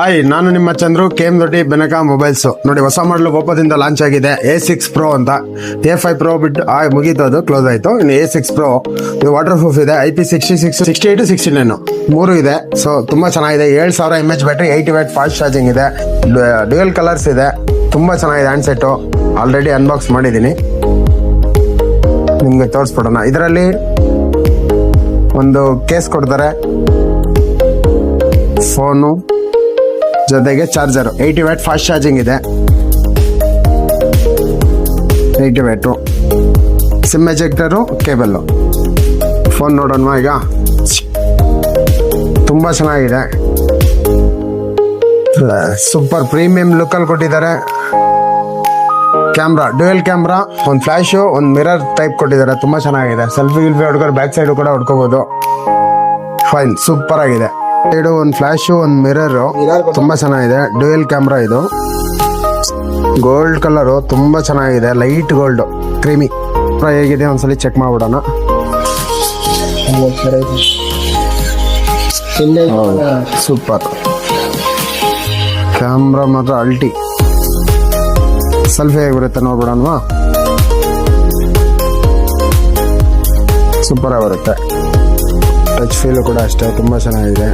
Hi, ನಾನು ನಿಮ್ಮ Chandru KM ದೊಡ್ಡಿ Benaka mobiles. ನೋಡಿ, ಹೊಸ ಮಾಡಲ್ ಓಪೋದಿಂದ ಲಾಂಚ್ ಆಗಿದೆ A6 Pro ಅಂತ. A5 Pro ಬಿಟ್ಟು ಮುಗೀತು, ಅದು ಕ್ಲೋಸ್ ಆಯ್ತು. ಇನ್ನು A6 Pro ಇದು ವಾಟರ್ ಪ್ರೂಫ್ ಇದೆ. IP66 68 69 ಮೂರು ಇದೆ. ಸೊ ತುಂಬಾ ಚೆನ್ನಾಗಿದೆ. 7000 mAh battery, 80 watt fast charging ಇದೆ. ಡ್ಯುಯಲ್ ಕಲರ್ಸ್ ಇದೆ. ತುಂಬಾ ಚೆನ್ನಾಗಿದೆ ಹ್ಯಾಂಡ್ಸೆಟ್. ಆಲ್ರೆಡಿ ಅನ್ಬಾಕ್ಸ್ ಮಾಡಿದ್ದೀನಿ, ನಿಮ್ಗೆ ತೋರಿಸ್ಬಿಡೋಣ. ಇದರಲ್ಲಿ ಒಂದು ಕೇಸ್ ಕೊಡ್ತಾರೆ, ಫೋನು ಜೊತೆಗೆ ಚಾರ್ಜರ್. 80 ವ್ಯಾಟ್ ಫಾಸ್ಟ್ ಚಾರ್ಜಿಂಗ್ ಇದೆ. 80 ವ್ಯಾಟು ಸಿಮ್ ಎಜೆಕ್ಟರು, ಕೇಬಲ್ಲು. ಫೋನ್ ನೋಡೋಣ ಈಗ. ತುಂಬ ಚೆನ್ನಾಗಿದೆ, ಸೂಪರ್ ಪ್ರೀಮಿಯಂ ಲುಕ್ಕಲ್ಲಿ ಕೊಟ್ಟಿದ್ದಾರೆ. ಕ್ಯಾಮ್ರಾ, ಡ್ಯುಯಲ್ ಕ್ಯಾಮ್ರಾ, ಒಂದು ಫ್ಲ್ಯಾಶು, ಒಂದು ಮಿರರ್ ಟೈಪ್ ಕೊಟ್ಟಿದ್ದಾರೆ. ತುಂಬ ಚೆನ್ನಾಗಿದೆ. ಸೆಲ್ಫಿ ಹೊಡ್ಕೊಂಡು ಬ್ಯಾಕ್ ಸೈಡು ಕೂಡ ಹೊಡ್ಕೋಬೋದು. ಫೈನ್, ಸೂಪರ್ ಆಗಿದೆ. ಸೈಡು ಒಂದು ಫ್ಲ್ಯಾಶು, ಒಂದು ಮಿರರು, ತುಂಬ ಚೆನ್ನಾಗಿದೆ. ಡ್ಯುಯಲ್ ಕ್ಯಾಮ್ರಾ ಇದು. ಗೋಲ್ಡ್ ಕಲರು ತುಂಬ ಚೆನ್ನಾಗಿದೆ, ಲೈಟ್ ಗೋಲ್ಡ್, ಕ್ರೀಮಿ. ಹೇಗಿದೆ ಒಂದ್ಸಲಿ ಚೆಕ್ ಮಾಡ್ಬಿಡೋಣ. ಸೂಪರ್ ಕ್ಯಾಮ್ರಾ ಮಾತ್ರ ಅಲ್ಟಿ. ಸೆಲ್ಫಿ ಹೇಗಿರುತ್ತೆ ನೋಡ್ಬಿಡೋಣವಾ. ಸೂಪರ್ ಆಗಿರುತ್ತೆ. ಟಚ್ ಫೀಲು ಕೂಡ ಅಷ್ಟೇ ತುಂಬ ಚೆನ್ನಾಗಿದೆ.